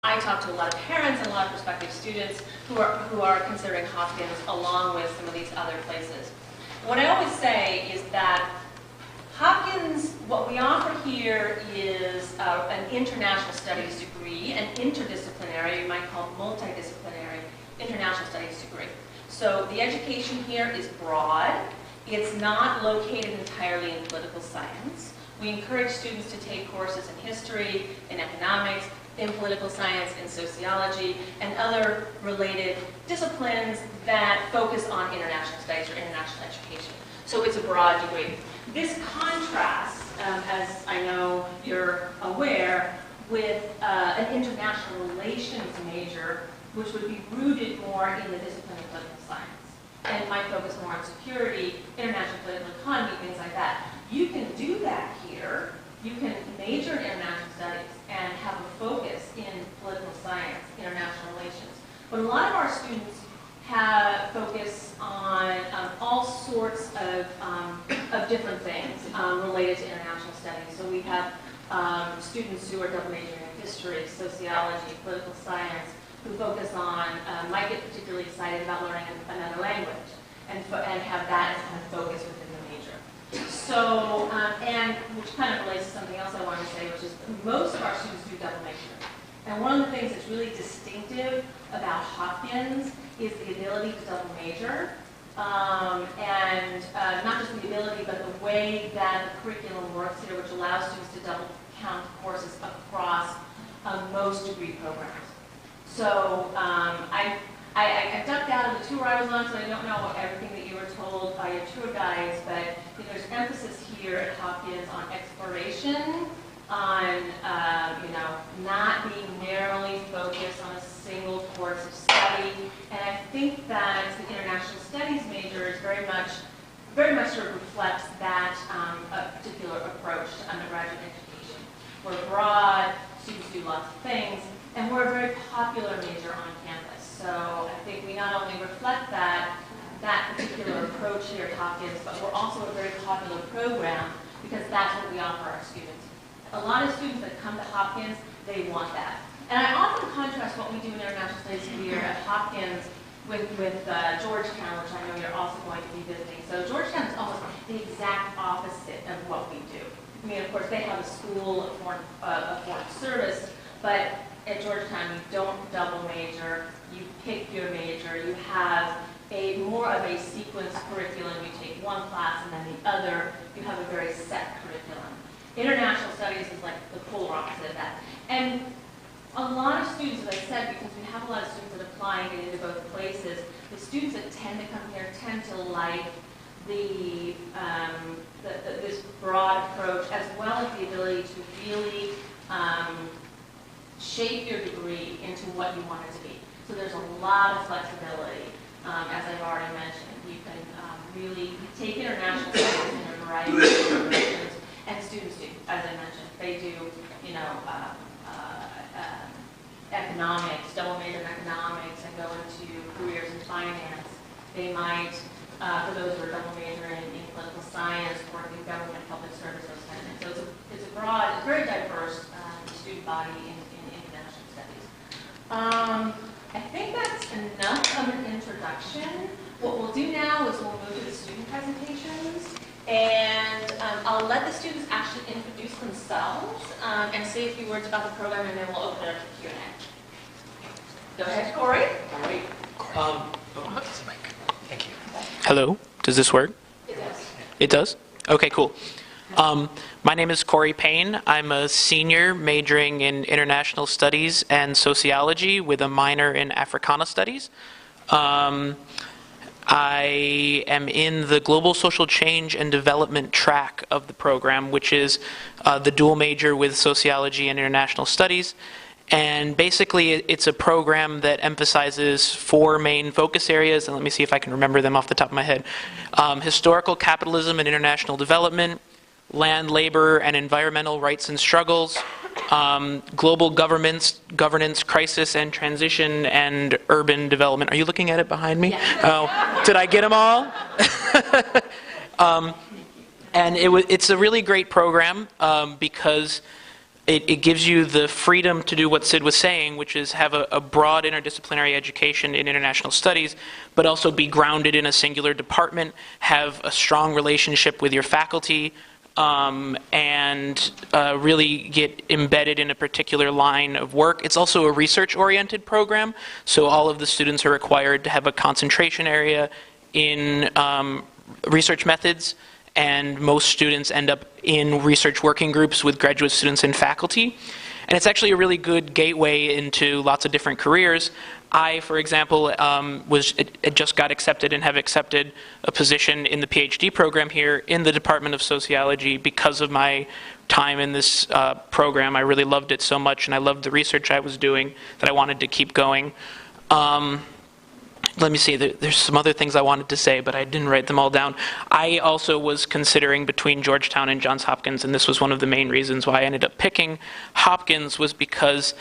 I talk to a lot of parents and a lot of prospective students who are considering Hopkins along with some of these other places. What I always say is that Hopkins, what we offer here is an international studies degree, an interdisciplinary, you might call multidisciplinary, international studies degree. So the education here is broad. It's not located entirely in political science. We encourage students to take courses in history, in economics, in political science, in sociology, and other related disciplines that focus on international studies or international education. So it's a broad degree. This contrasts, as I know you're aware, with an international relations major, which would be rooted more in the discipline of political science and might focus more on security, international political economy, things like that. You can do that here. You can major in international studies and have a focus in political science, international relations. But a lot of our students have focus on all sorts of different things related to international studies. So we have students who are double majoring in history, sociology, political science, who focus on, might get particularly excited about learning another language and have that as kind of focus within the major. So, and which kind of relates to something else I wanted to say, which is most of our students do double major. And one of the things that's really distinctive about Hopkins is the ability to double major. And not just the ability, but the way that the curriculum works here, which allows students to double count courses across most degree programs. So I ducked out of the tour I was on, so I don't know everything that you were told by your tour guides, but there's emphasis here at Hopkins on exploration, on not being narrowly focused on a single course of study. And I think that the international studies major is very much sort of reflects that a particular approach to undergraduate education. We're broad, students do lots of things, and we're a very popular major on campus. So I think we not only reflect that particular approach here at Hopkins, but we're also a very popular program because that's what we offer our students. A lot of students that come to Hopkins, they want that. And I often contrast what we do in international studies here at Hopkins with Georgetown, which I know you're also going to be visiting. So Georgetown is almost the exact opposite of what we do. I mean, of course, they have a school of foreign service, but at Georgetown, you don't double major. You pick your major. You have more of a sequenced curriculum. You take one class and then the other. You have a very set curriculum. International studies is like the polar opposite of that. And a lot of students, as I said, because we have a lot of students that apply and get into both places, the students that tend to come here tend to like this broad approach, as well as the ability to really shape your degree into what you want it to be. So there's a lot of flexibility, as I've already mentioned. You can really take international studies in a variety of directions, and students do, as I mentioned. They do, economics, double major in economics, and go into careers in finance. They might, for those who are double major in political science, work in government, public service, those kind of things. So it's a broad, it's very diverse student body in international studies. I think that's enough of an introduction. What we'll do now is we'll move to the student presentations. And I'll let the students actually introduce themselves and say a few words about the program, and then we'll open it up to Q&A. Go ahead, Corey. Thank you. Hello. Does this work? It does. It does? Okay, cool. My name is Corey Payne. I'm a senior majoring in international studies and sociology with a minor in Africana studies. I am in the Global Social Change and Development track of the program, which is the dual major with sociology and international studies. And basically, it's a program that emphasizes 4 main focus areas, and let me see if I can remember them off the top of my head. Historical capitalism and international development, land, labor, and environmental rights and struggles, global governance, crisis and transition, and urban development. Are you looking at it behind me? Yeah. Oh, did I get them all? And it's a really great program because it gives you the freedom to do what Sid was saying, which is have a broad interdisciplinary education in international studies, but also be grounded in a singular department, have a strong relationship with your faculty, and really get embedded in a particular line of work. It's also a research-oriented program, so all of the students are required to have a concentration area in research methods, and most students end up in research working groups with graduate students and faculty. And it's actually a really good gateway into lots of different careers. I, for example, just got accepted and have accepted a position in the PhD program here in the Department of Sociology because of my time in this program. I really loved it so much, and I loved the research I was doing that I wanted to keep going. Let me see, there's some other things I wanted to say, but I didn't write them all down. I also was considering between Georgetown and Johns Hopkins, and this was one of the main reasons why I ended up picking Hopkins, was because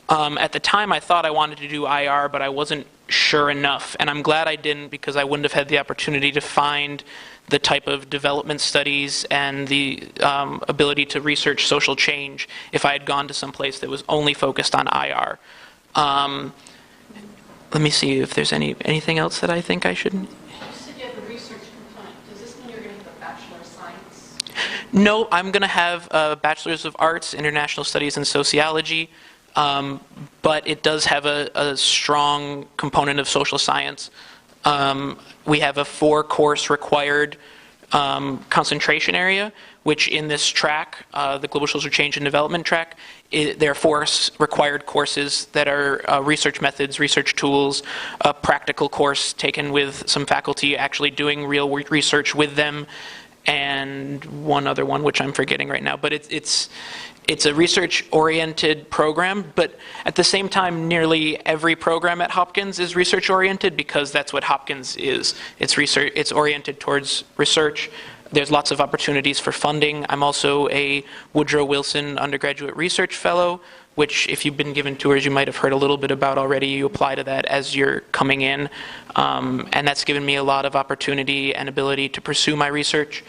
at the time I thought I wanted to do IR, but I wasn't sure enough. And I'm glad I didn't, because I wouldn't have had the opportunity to find the type of development studies and the ability to research social change if I had gone to some place that was only focused on IR. Let me see if there's anything else that I think I should. You said you have a research component. Does this mean you're going to have a Bachelor of Science? No, I'm going to have a Bachelor's of Arts, International Studies, and Sociology, but it does have a strong component of social science. We have a 4-course required concentration area, which in this track, the Global Social Change and Development track, there are 4 required courses that are research methods, research tools, a practical course taken with some faculty actually doing real research with them, and one other one which I'm forgetting right now. But it's a research-oriented program, but at the same time, nearly every program at Hopkins is research-oriented because that's what Hopkins is. It's oriented towards research. There's lots of opportunities for funding. I'm also a Woodrow Wilson undergraduate research fellow, which if you've been given tours, you might have heard a little bit about already. You apply to that as you're coming in. And that's given me a lot of opportunity and ability to pursue my research.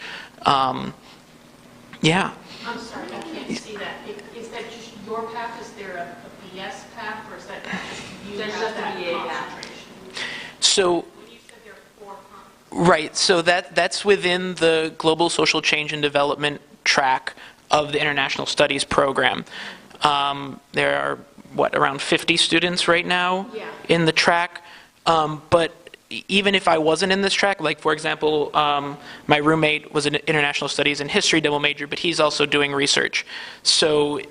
Yeah. I'm sorry, I can't see that. Is that just your path? Is there a BS path, or is that just you There's have just a that BA path. concentration? So, When you said there are 4 right, so that's within the Global Social Change and Development track of the International Studies program. There are, around 50 students right now in the track, but even if I wasn't in this track, like for example, my roommate was an international studies and history double major, but he's also doing research. So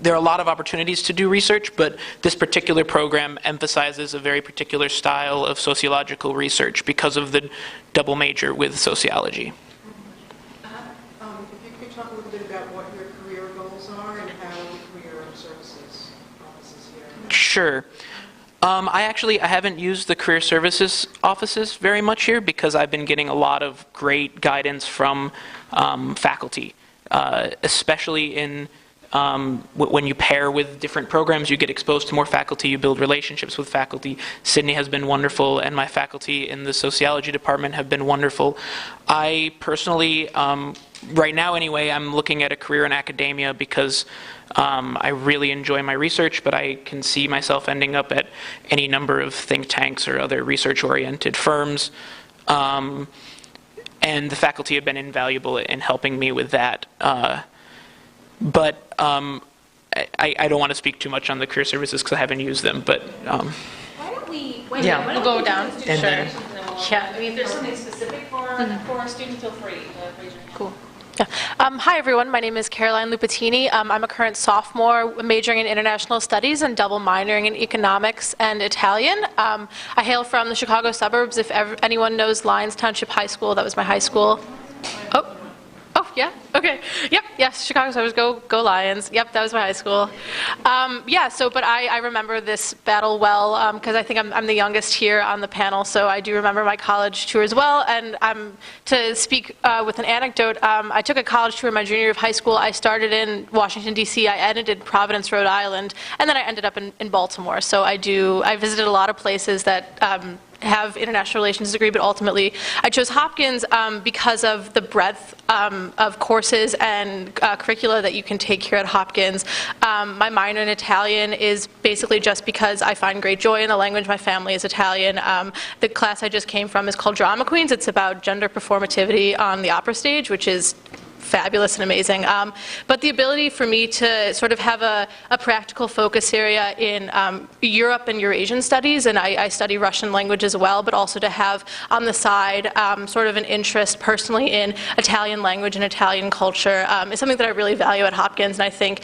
there are a lot of opportunities to do research, but this particular program emphasizes a very particular style of sociological research because of the double major with sociology. If you could talk a little bit about what your career goals are and how the career services offices here. Sure. I haven't used the career services offices very much here because I've been getting a lot of great guidance from faculty, especially in when you pair with different programs, you get exposed to more faculty, you build relationships with faculty. Sydney has been wonderful, and my faculty in the sociology department have been wonderful. I personally, right now anyway, I'm looking at a career in academia because I really enjoy my research, but I can see myself ending up at any number of think tanks or other research-oriented firms. And the faculty have been invaluable in helping me with that. But I don't want to speak too much on the career services because I haven't used them. But Why don't we, Yeah. why don't We'll we go down. do Sure. presentations and then we'll- Yeah. I mean, if there's something specific for a student, feel free to raise your hand. Cool. Yeah. Hi, everyone. My name is Caroline Lupatini. I'm a current sophomore majoring in international studies and double minoring in economics and Italian. I hail from the Chicago suburbs. If anyone knows Lyons Township High School, that was my high school. Oh, yeah? Okay. Yep, yes, Chicago suburbs, go Lions. Yep, that was my high school. But I remember this battle well, because I think I'm the youngest here on the panel, so I do remember my college tour as well. And to speak with an anecdote, I took a college tour my junior year of high school. I started in Washington, D.C., I ended in Providence, Rhode Island, and then I ended up in Baltimore. So I visited a lot of places that have international relations degree, but ultimately I chose Hopkins because of the breadth of courses and curricula that you can take here at Hopkins. My minor in Italian is basically just because I find great joy in the language. My family is Italian. The class I just came from is called Drama Queens. It's about gender performativity on the opera stage, which is fabulous and amazing. But the ability for me to sort of have a practical focus area in Europe and Eurasian studies, and I study Russian language as well, but also to have on the side sort of an interest personally in Italian language and Italian culture is something that I really value at Hopkins, and I think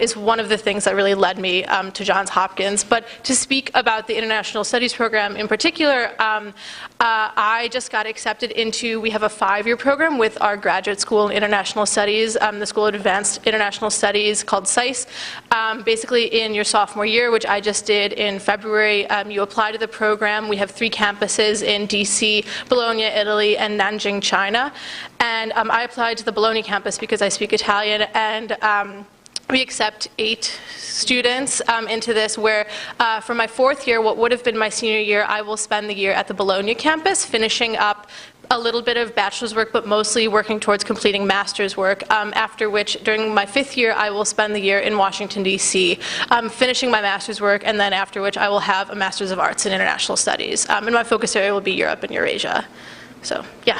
is one of the things that really led me to Johns Hopkins. But to speak about the International Studies program in particular, I just got accepted into, we have a 5-year program with our graduate school in International Studies, the School of Advanced International Studies called SAIS. Basically in your sophomore year, which I just did in February, you apply to the program. We have 3 campuses in DC, Bologna, Italy, and Nanjing, China. And I applied to the Bologna campus because I speak Italian, and we accept 8 students into this, where for my 4th year, what would have been my senior year, I will spend the year at the Bologna campus, finishing up a little bit of bachelor's work, but mostly working towards completing master's work, after which, during my 5th year, I will spend the year in Washington, D.C., finishing my master's work, and then after which I will have a Master's of Arts in International Studies. And my focus area will be Europe and Eurasia. So, yeah.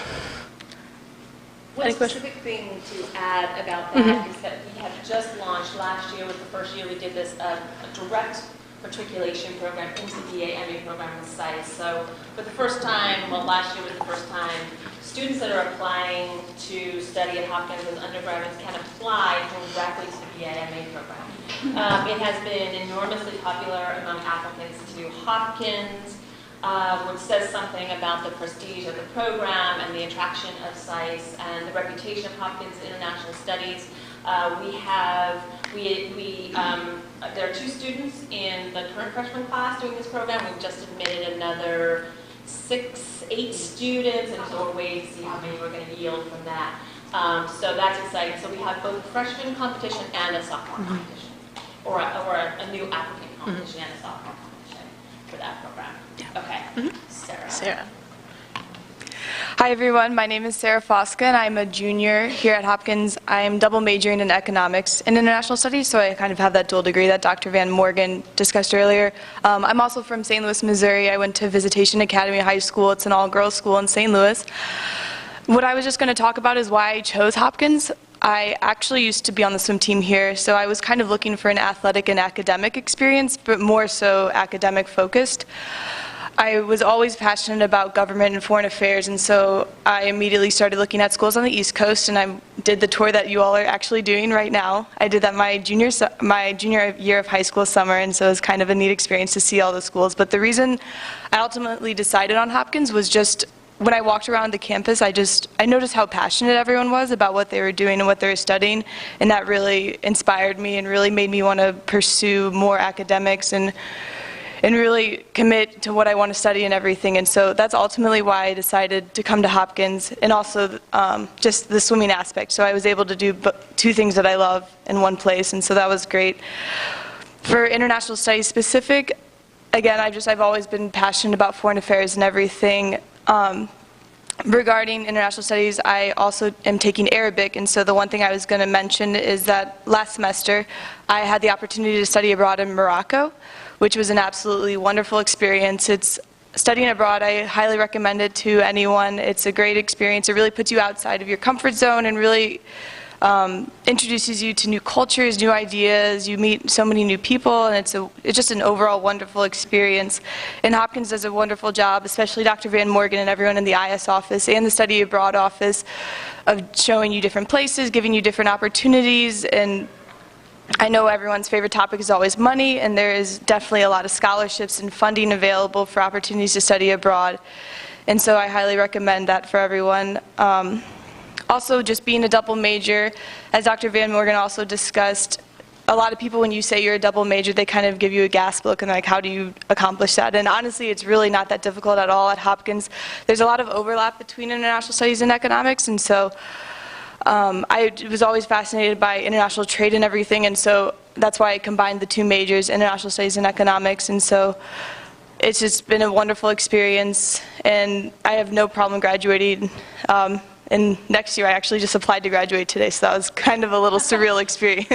One specific thing to add about that is that we have just launched, last year was the first year we did this, a direct matriculation program into the BA MA program with SAIS. So for the first time, well, last year was the first time, students that are applying to study at Hopkins as undergraduates can apply directly to the BA MA program. It has been enormously popular among applicants to Hopkins, which says something about the prestige of the program and the attraction of SAIS and the reputation of Hopkins International Studies. There are 2 students in the current freshman class doing this program. We've just admitted another 8 students, and so we're waiting to see how many we're going to yield from that. So that's exciting. So we have both a freshman competition and a sophomore competition, or a new applicant competition and a sophomore competition for that program. Okay, Sarah. Hi everyone, my name is Sarah Foska and I'm a junior here at Hopkins. I am double majoring in economics and international studies, so I kind of have that dual degree that Dr. Van Morgan discussed earlier. I'm also from St. Louis, Missouri. I went to Visitation Academy High School. It's an all-girls school in St. Louis. What I was just going to talk about is why I chose Hopkins. I actually used to be on the swim team here, so I was kind of looking for an athletic and academic experience, but more so academic focused. I was always passionate about government and foreign affairs, and so I immediately started looking at schools on the East Coast, and I did the tour that you all are actually doing right now. I did that my junior year of high school summer, and so it was kind of a neat experience to see all the schools. But the reason I ultimately decided on Hopkins was just when I walked around the campus, I noticed how passionate everyone was about what they were doing and what they were studying, and that really inspired me and really made me want to pursue more academics and really commit to what I want to study and everything. And so that's ultimately why I decided to come to Hopkins, and also just the swimming aspect. So I was able to do 2 things that I love in one place, and so that was great. For international studies specific, again, I've always been passionate about foreign affairs and everything. Regarding international studies, I also am taking Arabic, and so the one thing I was going to mention is that last semester I had the opportunity to study abroad in Morocco, which was an absolutely wonderful experience. Studying abroad, I highly recommend it to anyone. It's a great experience. It really puts you outside of your comfort zone and really introduces you to new cultures, new ideas. You meet so many new people, and it's just an overall wonderful experience. And Hopkins does a wonderful job, especially Dr. Van Morgan and everyone in the IS office and the Study Abroad office, of showing you different places, giving you different opportunities. And I know everyone's favorite topic is always money, and there is definitely a lot of scholarships and funding available for opportunities to study abroad. And so I highly recommend that for everyone. Also, just being a double major, as Dr. Van Morgan also discussed, a lot of people, when you say you're a double major, they kind of give you a gasp look and like, how do you accomplish that? And honestly, it's really not that difficult at all at Hopkins. There's a lot of overlap between international studies and economics, and so I was always fascinated by international trade and everything, and so that's why I combined the 2 majors, international studies and economics. And so it's just been a wonderful experience, and I have no problem graduating. And next year, I actually just applied to graduate today, so that was kind of a little surreal experience.